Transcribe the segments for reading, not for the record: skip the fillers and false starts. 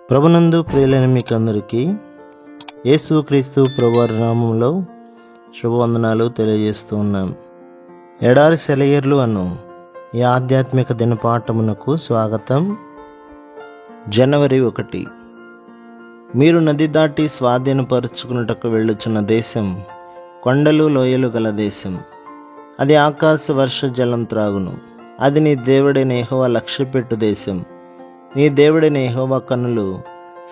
ప్రభునందు ప్రియులైన మీకందరికీ యేసుక్రీస్తు ప్రభువారి నామంలో శుభవందనాలు తెలియజేస్తూ ఉన్నాం. ఎడారి సెలయేర్లు అను ఈ ఆధ్యాత్మిక దినపాఠమునకు స్వాగతం. జనవరి 1. మీరు నది దాటి స్వాధీనపరుచుకున్నటకు వెళ్ళుచున్న దేశం కొండలు లోయలు గల దేశం. అది ఆకాశ వర్ష జలం త్రాగును. అది నీ దేవుడైన యెహోవా లక్ష్యపెట్టు దేశం. నీ దేవుడైన యెహోవా కన్నులు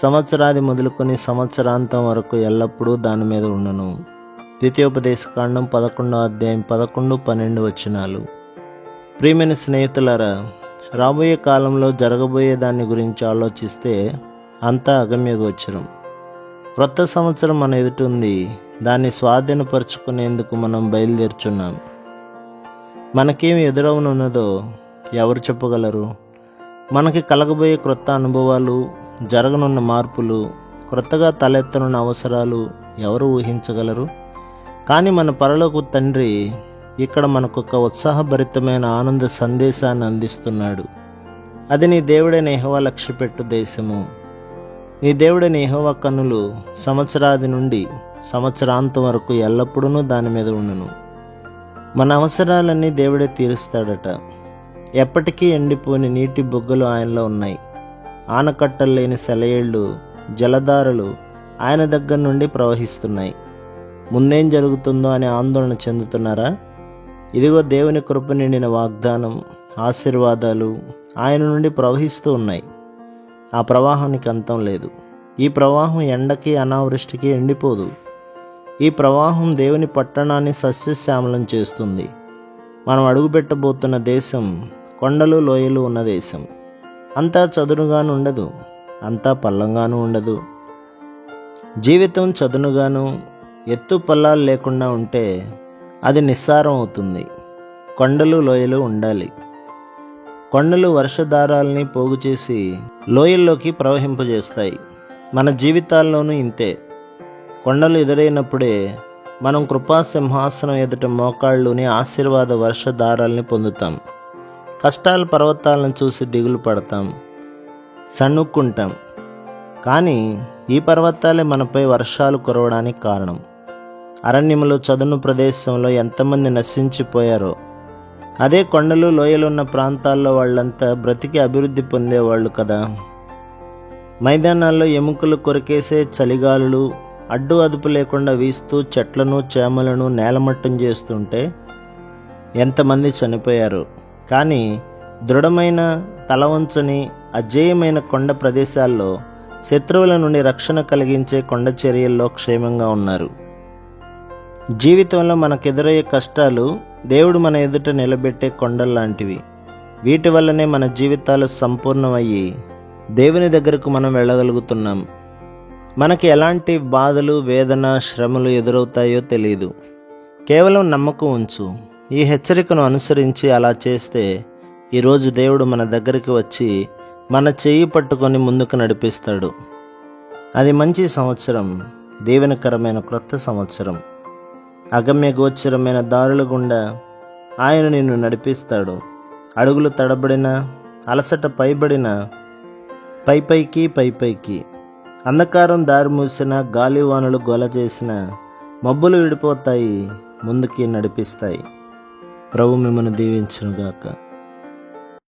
సంవత్సరాది మొదలుకొని సంవత్సరాంతం వరకు ఎల్లప్పుడూ దాని మీద ఉండును. ద్వితీయోపదేశకాండం 11వ అధ్యాయం 11-12 వచనాలు. ప్రియమైన స్నేహితులారా, రాబోయే కాలంలో జరగబోయే దాని గురించి ఆలోచిస్తే అంతా అగమ్యగోచరం. క్రొత్త సంవత్సరం మన ఎదుట ఉంది. దాన్ని స్వాధీనపరుచుకునేందుకు మనం బయలుదేరుచున్నాం. మనకేమి ఎదురవనున్నదో ఎవరు చెప్పగలరు? మనకి కలగబోయే క్రొత్త అనుభవాలు, జరగనున్న మార్పులు, క్రొత్తగా తలెత్తనున్న అవసరాలు ఎవరు ఊహించగలరు? కానీ మన పరలోక తండ్రి ఇక్కడ మనకొక ఉత్సాహభరితమైన ఆనంద సందేశాన్ని అందిస్తున్నాడు. అది నీ దేవుడైన యెహోవా లక్ష్యపెట్టు దేశము. నీ దేవుడైన యెహోవా కన్నులు సంవత్సరాది నుండి సంవత్సరాంతం వరకు ఎల్లప్పుడూ దాని మీద ఉండును. మన అవసరాలన్నీ దేవుడే తీరుస్తాడట. ఎప్పటికీ ఎండిపోని నీటి బొగ్గలు ఆయనలో ఉన్నాయి. ఆనకట్టలు లేని సెలయేళ్ళు, జలధారలు ఆయన దగ్గర నుండి ప్రవహిస్తున్నాయి. ముందేం జరుగుతుందో అని ఆందోళన చెందుతున్నారా? ఇదిగో దేవుని కృప నిండిన వాగ్దానం, ఆశీర్వాదాలు ఆయన నుండి ప్రవహిస్తూ ఉన్నాయి. ఆ ప్రవాహానికి అంతం లేదు. ఈ ప్రవాహం ఎండకి అనావృష్టికి ఎండిపోదు. ఈ ప్రవాహం దేవుని పట్టణాన్ని సస్యశ్యామలం చేస్తుంది. మనం అడుగుపెట్టబోతున్న దేశం కొండలు లోయలు ఉన్న దేశం. అంతా చదునుగాను ఉండదు, అంతా పల్లంగాను ఉండదు. జీవితం చదునుగాను ఎత్తు పల్లాలు లేకుండా ఉంటే అది నిస్సారం అవుతుంది. కొండలు లోయలు ఉండాలి. కొండలు వర్షధారాల్ని పోగు చేసి లోయల్లోకి ప్రవహింపజేస్తాయి. మన జీవితాల్లోనూ ఇంతే. కొండలు ఎదురైనప్పుడే మనం కృపా సింహాసనం ఎదుట మోకాళ్ళుని ఆశీర్వాద వర్షధారాల్ని పొందుతాం. కష్టాల పర్వతాలను చూసి దిగులు పడతాం, సణుక్కుంటాం. కానీ ఈ పర్వతాలే మనపై వర్షాలు కురవడానికి కారణం. అరణ్యములో చదును ప్రదేశంలో ఎంతమంది నశించిపోయారో, అదే కొండలు లోయలు ఉన్న ప్రాంతాల్లో వాళ్ళంతా బ్రతికి అభివృద్ధి పొందేవాళ్ళు కదా. మైదానాల్లో ఎముకలు కొరికేసే చలిగాలులు అడ్డు అదుపు లేకుండా వీస్తూ చెట్లను చేమలను నేలమట్టం చేస్తుంటే ఎంతమంది చనిపోయారు. కానీ దృఢమైన తలవంచని అజేయమైన కొండ ప్రదేశాల్లో శత్రువుల నుండి రక్షణ కలిగించే కొండ చర్యల్లో క్షేమంగా ఉన్నారు. జీవితంలో మనకెదురయ్యే కష్టాలు దేవుడు మన ఎదుట నిలబెట్టే కొండల్లాంటివి. వీటి వల్లనే మన జీవితాలు సంపూర్ణమయ్యి దేవుని దగ్గరకు మనం వెళ్ళగలుగుతున్నాం. మనకి ఎలాంటి బాధలు, వేదన, శ్రమలు ఎదురవుతాయో తెలియదు. కేవలం నమ్మకం ఉంచు. ఈ హెచ్చరికను అనుసరించి అలా చేస్తే ఈరోజు దేవుడు మన దగ్గరికి వచ్చి మన చెయ్యి పట్టుకొని ముందుకు నడిపిస్తాడు. అది మంచి సంవత్సరం, దీవెనకరమైన క్రొత్త సంవత్సరం. అగమ్య గోచరమైన దారుల గుండా ఆయన నిన్ను నడిపిస్తాడు. అడుగులు తడబడిన, అలసట పైబడిన, పైపైకి అంధకారం దారి మూసిన, గాలివానలు గొల చేసిన, మబ్బులు విడిపోతాయి, ముందుకి నడిపిస్తాయి. ప్రభు మిమ్మల్ని దీవించునుగాక.